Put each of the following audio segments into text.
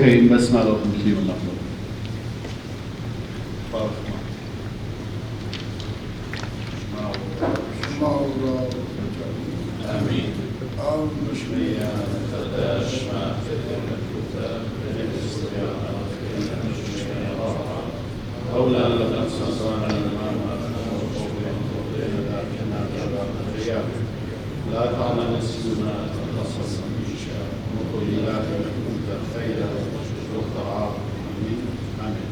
اوكي بسمع لكم كثير من الأفضل. آمين. مشمية ترداش ما في الكتاب الاستقامة أولى لنفس صانع الإمام لا تعمل السنة تخصص من شاء وقل كنت خيرا وقطعا. آمين.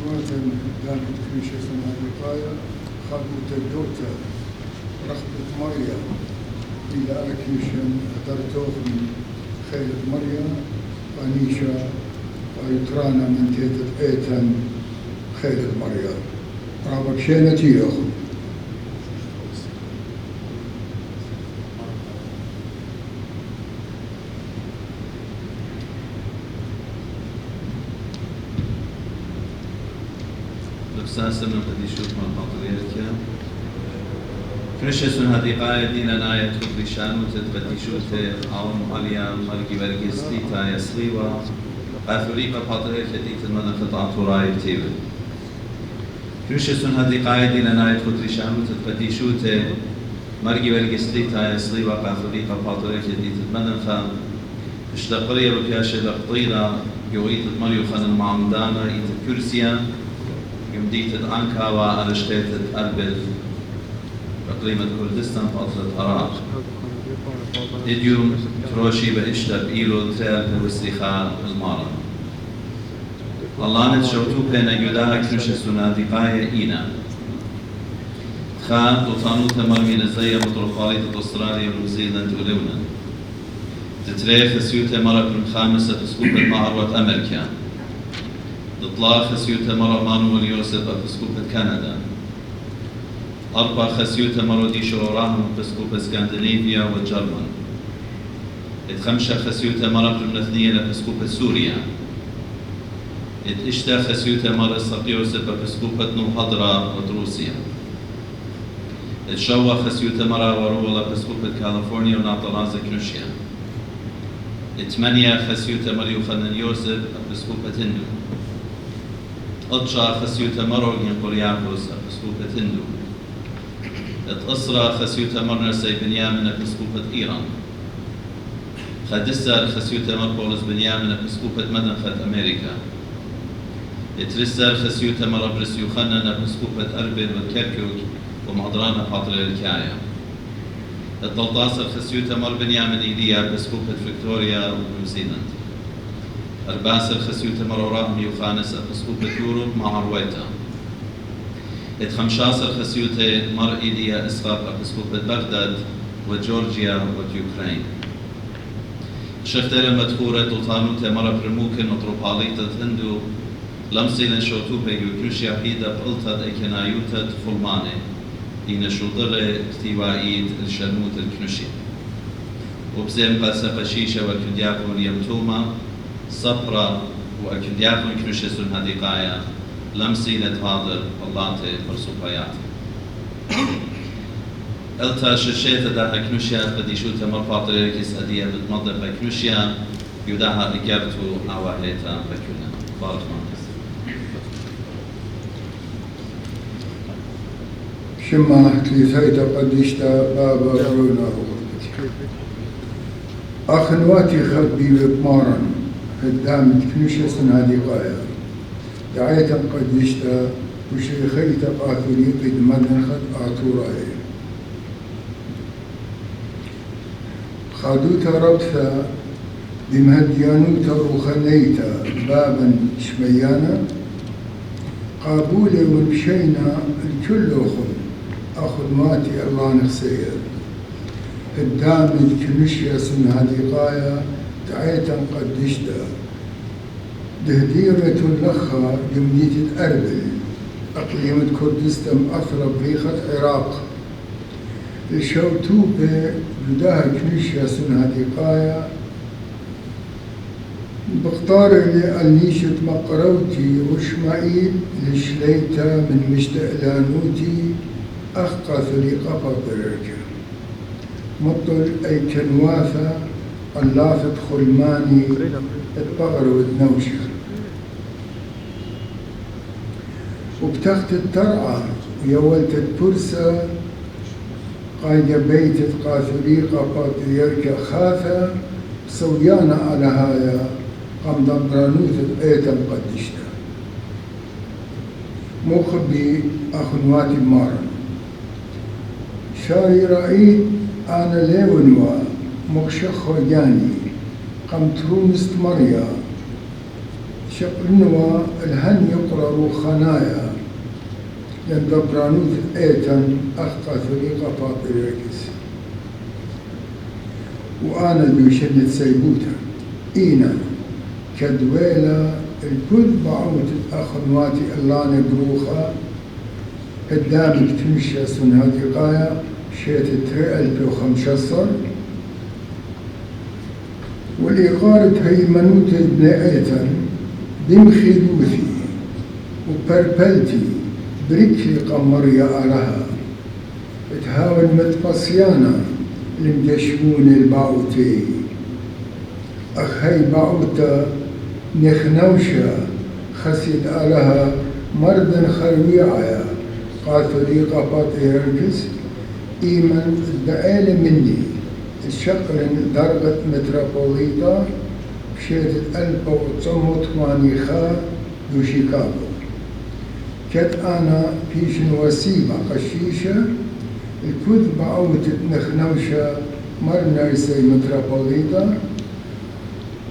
مثلا دامت في شيء اسمها الوقاية خدمة الدوتا رخبة مريم إلى أكيشن أدرتوه من خير مريم وأنيشا ويقرانا من تيتت إيتن خير مريم رابك شيء نتيجه ساسم بدي شوف من خاطريتك كريشسون هذه قاعدة دينا آية خبريشان وتتبدي شوف أو ماليا مرقي برقستي تا يسليوا أثريقا خاطريتك ديت من قطعة راي تيبل كريشسون هذه قاعدة دينا آية خبريشان وتتبدي شوف مرقي برقستي تا يسليوا أثريقا خاطريتك ديت من خا اشتقرية بكاشة لقطيرة جويت المريو خان المعمدانة إيت كرسيا يمديت أنكا وأرشتت أربل بقليمة كردستان فترة أراق إديوم تروشي بإشتب إيلو تريال بوستيخا المارا الله نتشوتو بين يداها كنوش السنادقاية إينا خان وطانو تمرمي نزايا بطرقالية أستراليا ونيوزيلاند ولونا تتريخ سيوتة مرة خامسة تسكوب المعروة أمريكا إطلاق خسيوتة مرة مانويل يوسف أفسكوبة كندا 4 خسيوتة مرة دي شوراهم أفسكوبة اسكندنافيا والجرمن 5 خسيوتة مرة بالمثنية لأفسكوبة سوريا إشتا خسيوتة مرة سقيوسف أفسكوبة نوهضرة ودروسيا شوا خسيوتة مرة ورولا أفسكوبة كاليفورنيا ونعطرازة كنوشيا 8 خسيوتة مرة يوخنن يوسف أفسكوبة هندو 10 خسيوتة مرة ينقرياكوس أفسكوبة هندو أسرة خسيوتة مرة سيبنيامن أفسكوبة إيران 11 خسيوتة مرة بولس بنيامن أفسكوبة مدنخة أمريكا 13 خسيوتة مرة برسيوخنن أفسكوبة أربل وكركوك ومعضران فاطر الكاية 13 خسيوتة مرة بنيامن إيليا أفسكوبة فيكتوريا ونيوزيلاند 14 خسيوتة مرة راهم يوخانس أفسكوبة يوروب مع رويتا 15 خسيوتة مرة إيليا إسقاط أفسكوبة بغداد وجورجيا ويوكرين شفتر المدخورة طوطانوتة مرة برموكن مطروباليتة هندو لمسيلن شوتوبة يوكروشيا بيدا بقلتة إيكنايوتة فلمانة إن شوطرة اكتوائيد الشرموت الكنوشي وبزيم قلسة بشيشة وكدياكون يمتوما صبرا وأكدياكون كنوشسون هديقايا لمسيلة هذا اللاتي برسوباياتي التا شرشيتا داها كنوشيا بديشوتا مرفاطة ريكيس هدية بتمضى بكنوشيا يداها إجابتو عواهيتا بكنا بارك مانكس شما كليسايتا قديشتا بابا رونا أخنواتي خبي بمارن قدامت كنوشة سنادي قايا دعيتا قديشتا وشيخيتا قاثولي قد مدنخت آتوراي خادوتا ربثا بمهديانوتا روخنيتا بابا شميانا قابولي ومشينا الكل أخنواتي الله نخسير قدامت كنوشة سنادي قايا دعيتا قديشتا دهديرة اللخة جمدية أربل أقليمة كردستان أثرب بيخة عراق الشوتوبة بداها كنيشة سنة دقايا بختار اللي النيشة مقروتي وشمائيل لشليتا من مشتقلانوتي أخقى ثليقة فاطريرك مطل أي كنواثة اللافت خلماني البغر والنوشة وبتخت الترعى يولت البرسة قاية بيتت قاثريقة فاطريرك خاثة سويانا على هايا قام دبرانوث ايتا مقدشتا مخبي أخنواتي مارن شاري رأيت أنا ليونوا مخشخ وجاني قام ترونست مريا شقرنوا الهن يقرروا خنايا يندبرانوث ايتا أخقى ثريقة فاطريركس وأنا دوشنت سيبوتا إينا كدويلة الكل بعوت أخنواتي الله نبروخا قدامك تمشي سن هذه قاية شيت 2015 والإقارة هي منوت ابن أيتن بمخيلوثي وبربلتي بريكي قمريا ألها تهاون متبصيانا المجشمون الباوتي أخي باوتا نخنوشا خسيد ألها مردا خرويعيا قاثريقة فاطريركس إيمن دعيل مني الشقر درجة متروبوليتا بشيرة 1980 خا دو شيكاغو كت أنا بيشن وسيمة قشيشة الكود بعوت نخنوشة مرنرسي متروبوليتا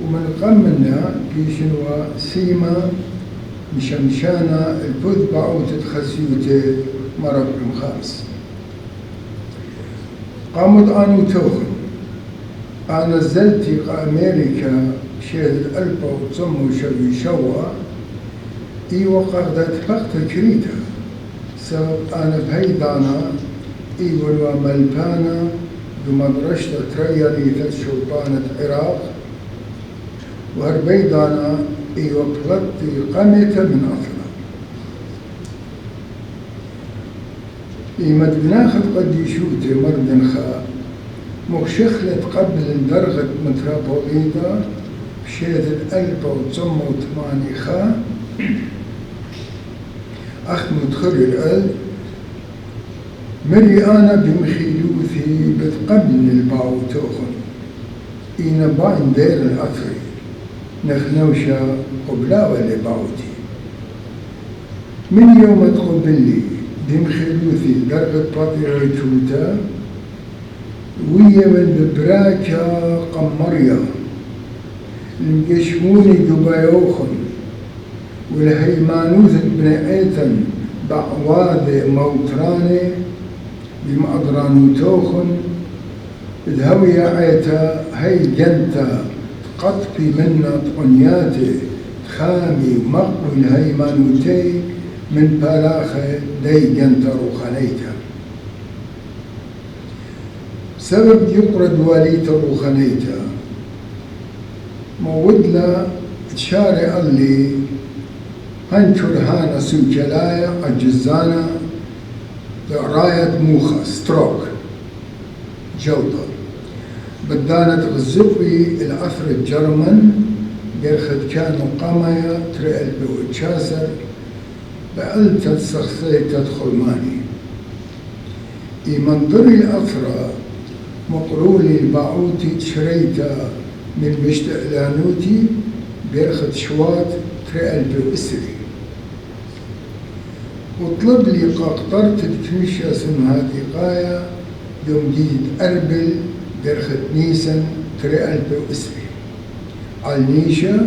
ومن قمنا بيشن وسيمة مشمشانا الكود بعوت خسيوتي مرق خامس قامت أنا توخن أنا زلتي أمريكا شهد 1900 شوا إي وقعدت فقط كريتا سبب أنا بهيدانا إي ولو ملبانا بمدرشة تريالي شوبانة عراق وهربيدانا إي وبلطي قمت من أثرا إي مدناخد قد يشوتي مردن خا مخشخلت قبل درجة متروبوليتا بشهد 1980 خا أخت مدخل الأل مري أنا بمخيلوثي بتقبل الباو توخن إينا باين دير الأثري نخنوشا قبلا ولا باوتي من يوم تقبلي بمخيلوثي درجة باطريركوتا ويا من براكا قمريا المجشموني دبايوخن والهيمانوث ابن ايتن بعواد موتراني بمقدرانوتوخن الهوية عيتا هي جنتا قطبي منا طنياتي خامي مقوي الهيمانوتي من بالاخي دي جنتا روخانيتا سبب يقرد واليتا روخانيتا مودلا تشارع اللي هنشر هانا سوجلايا الجزانة راية موخة ستروك جلطة بدانت غزوي الأثر الجرمن جرخد كانوا قمايا ترئل بوتشاسر بألتت سخصي تدخل ماني منظري الأثرى مقرولي الباعوتي تشريتا من مشتقلانوتي بيرخد شوات ترئل بوسري وطلب لي قاقطرت تمشى سن هذه قاية يوم جيت أربل برخت نيسن ترئل بوسري عالنيشة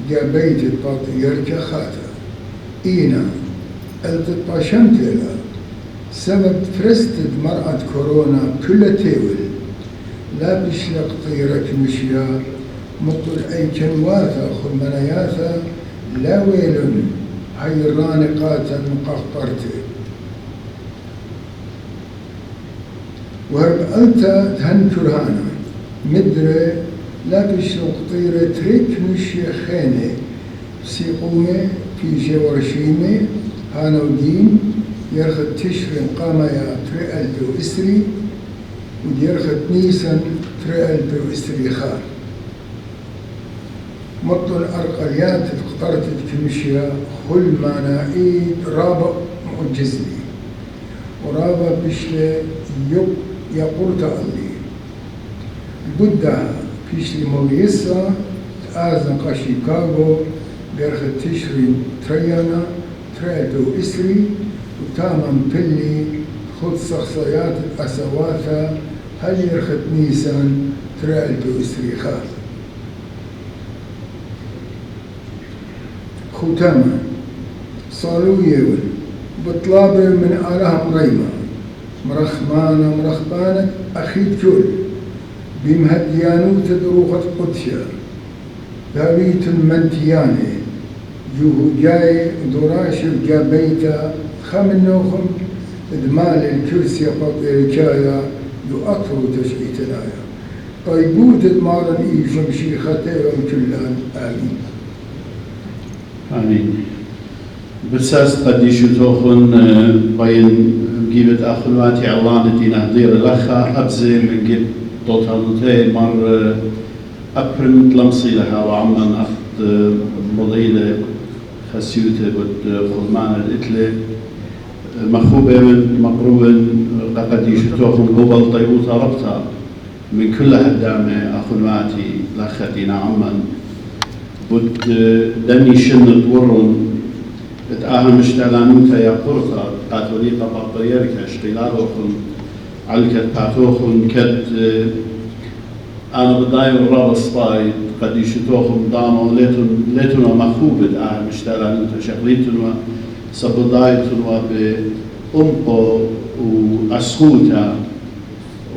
جابيت الباطيركة خاتا إينا التطاشمت لها سبب فرستد مرأة كورونا كل تيول لا بشلق طيرك مشيا مطل أي كنواثا خلمنياثا لا ويل هاي الرانقاتا مقهطرتي وهرب أنت تهنكر هانا مدري لا بشلق طيرة تريك مشيا خيني سيقومي في جورشيمي هانا ودين يرخد تشرين قامايا تريالتو إسري وديرخد نيسان تريالتو إسري خار مطل أرقليات اقترت كمشيا خل مانائيد رابع معجزلي ورابع بشلي يقرط اللي بودها بشلي مويسا تآزن شيكاغو بيرخد تشرين تريانا تريالتو إسري وتامن بلي خد شخصيات الأسواثة هل يرخد نيسان تريالتو إسري خار ختاما صالو يول بطلابة من آلهم ريما مرخمانة مرخبانة أخيد كل بمهديانو تدروخة قدشة داويت المنتياني جوهو جاي دوراشي جابيتا خمنوخم ادمال الكرسي الكايا يؤطروا تشعيتنايا طيبوت ادمارا ايشم شيختيهم كلان آمين آمين. بساس قديشو توخن بين جيبت أخواتي علان دينا دير لخا أبزي من جيب طوطانوتي مر أبرم تلمصي لها وعمان أخذ مضيلة خسيوتة بد خدمان الإتلة مخوبة من مقروبة قديشو توخن قبل طيبوتا ربطا من كل هدامة أخواتي لخا دينا عمان بد دني شن تورن اتآهم اشتغلانوتا يا قرطة قاتوليقا بطريركا اشتغلالوخن علكت قاتوخن كد أنا بداية الرابط سباي قد يشتوخن دانو ليتنا مخوبة اتآهم اشتغلانوتا شغليتنا سبدايتنا بأمقو وأسخوتا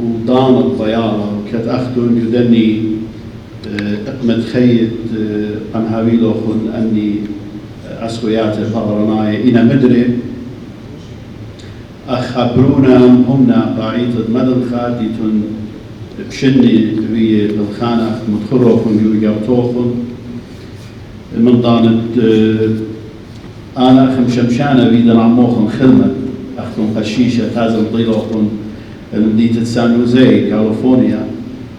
ودانت بيالا وكت أخدون يدني اقمد خيط قنهاويلوخن أني أسخويات الفقرناي إنا مدري أخبرونا همنا بعيطة مدن خاديتون بشني وي بالخانة مدخروخن يوجوتوخن من دانت أنا خمشمشانة ويدن عموخن خدمة أخدون قشيشة تازم ضيلوخن مدينة سان جوزي كاليفورنيا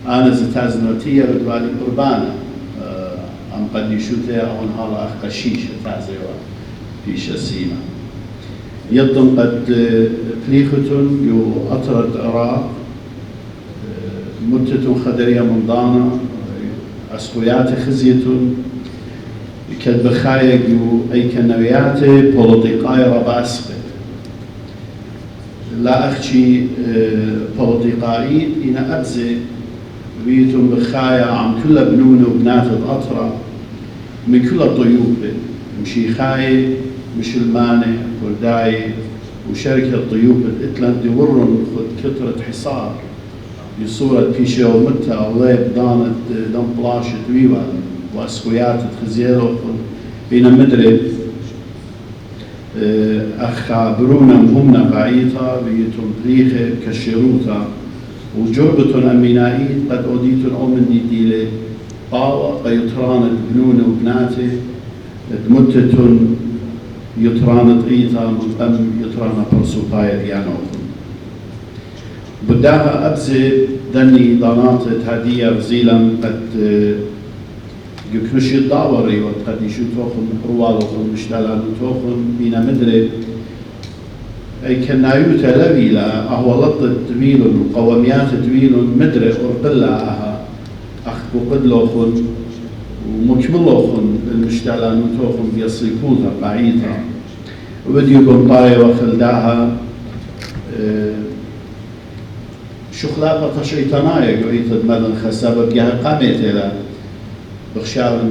أنا زتازنوتية بدوالي قربانة أم قد يشوتها أون هلا أخ قشيشة تازيوا فيش السيمة يضم قد بليختن يو أطرد أراء متتون خدرية منضانة أسخويات خزيتون كد بخايق يو أي كنويات بوليتيقاي رباسقة لا أخشي بوليتيقائي إنا أبزي ويتم بخايا عن كل بنون وبنات الأطرة من كل الطيوب مشي خاي مش الماني ورداي وشركة الطيوب الإتلندي ورن خد كترة حصار بصورة بيشي ومتى وليب دانت دم بلاشة ويوان وأسخويات تخزيرو بينا مدري أخابرونا مهمنا بعيطة ويتم بريخة كشيروتا وجربة أمينائي قد أوديتن أمن ديلي باوة قيطران البنون وبناتي دمتتن يطران طيطة أم يطران برسوطايا ديانوخن بداها أبزي دني ضانات هدية رزيلا قد يكنشي الداوري وقد يشوتوخن روالوخن مشتالان توخن بينا مدري أي كنايوتا لبيلا أهو لطت دويل وقواميات دويل مدري أرقلا أها أخبو قدلوخن ومكملوخن المشتالان توخن بيصيبوها بعيدة وبديو بمطاي وخلداها شخلاقة شيطانية قويتد مدن خسابة بيها قامت إلى بخشار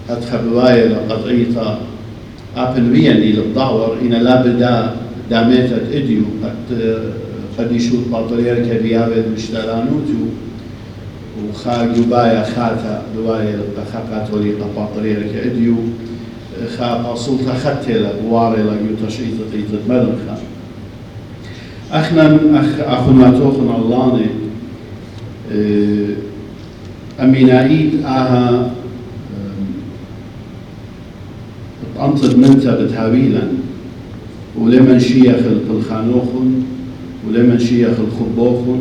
أدخل بوايا لقطعيتا أبن ويني للدور إن لا بدا داميتت إديو قد يشوت باطريركا بيابد مشترانوتو وخاقيو بايا خاتا بوايا لقاقات وليقا باطريركا إديو خاقا سلطة ختيلا بواري لقيو تشعيطة إيتد مدن خا أخنا أخنا توخنا اللاني أمينايد آها أنطد منتا بتهاويلا ولمن شيخ الخانوخن ولمن شيخ الخبوخن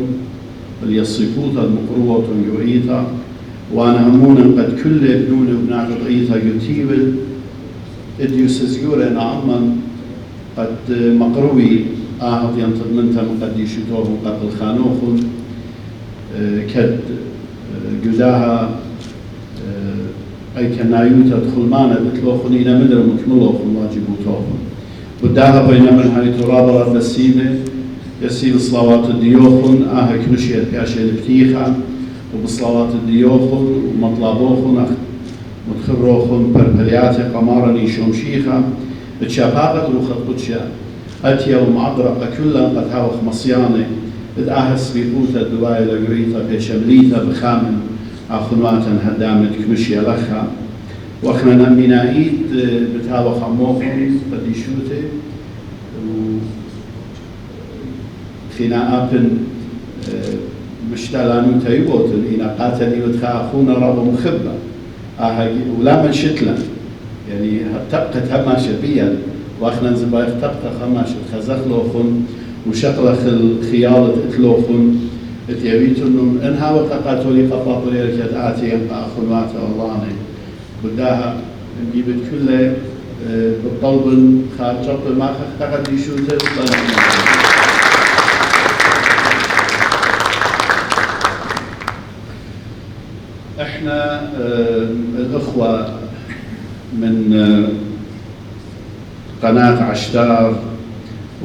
اليصيفوتا المقروة يعيتا وانا همونا قد كل ابنون وبنات عيتا يتيبل اديو سزيورا نعما قد مقروي آهد ينطد منتا قد يشتوهم قد الخانوخن كد قداها أي كنايوتا تخلمانا بتلوخن إلى مدر مكملوخن واجبوتوخن بداها بينما هاي ترابرة بسيمة يسيل صلوات الديوخن كنشية كاشي البتيخة وبصلوات الديوخن ومطلبوخن متخبروخن بربلياتي قمارا يشوم شيخة اتشاباقت روخت قدشة أتيا ومعضرقة كلها قد هاوخ مصيانة إذ سبيقوتا الدواء لقريتا بشمليتا بخامن أخنواتا هدامت كمشية لخا وأخنا منايد بتهاوخ عموخن قد يشوته خناقات مشتلانو تيبوتن إنا قاتلي وتخاخونا رب مخبة ولا من شتلا يعني تبقى هما شبيا واخنا زبايف تبقى خماش خزخلوخن وشقلخ الخيالة اتلوخن اتيابيتن انها وقاقاتولي قطاطولي ركيات آتي ينقى أخنوات والله بداها نجيبت كله بالطلب خارجة ما خاقت يشوته احنا الاخوة من قناة عشتار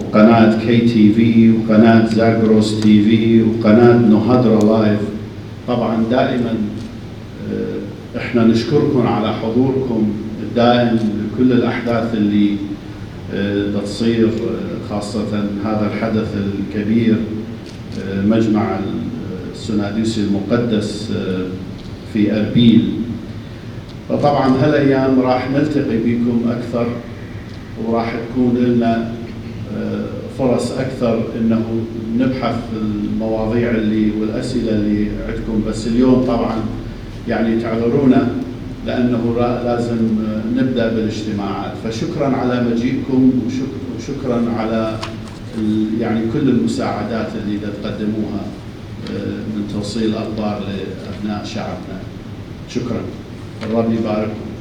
وقناة KTV وقناة زاغروس TV وقناة نهضرة لايف طبعا دائما احنا نشكركم على حضوركم الدائم لكل الاحداث اللي تصير خاصة هذا الحدث الكبير مجمع السنادوسي المقدس في أربيل. فطبعا هالأيام راح نلتقي بكم أكثر وراح تكون لنا فرص أكثر إنه نبحث المواضيع والأسئلة اللي عندكم، بس اليوم طبعا يعني تعذرونا لأنه لازم نبدأ بالاجتماعات. فشكرا على مجيئكم وشكرا على يعني كل المساعدات اللي تقدموها من توصيل أخبار لأبناء شعبنا. شكرا، الرب يبارككم.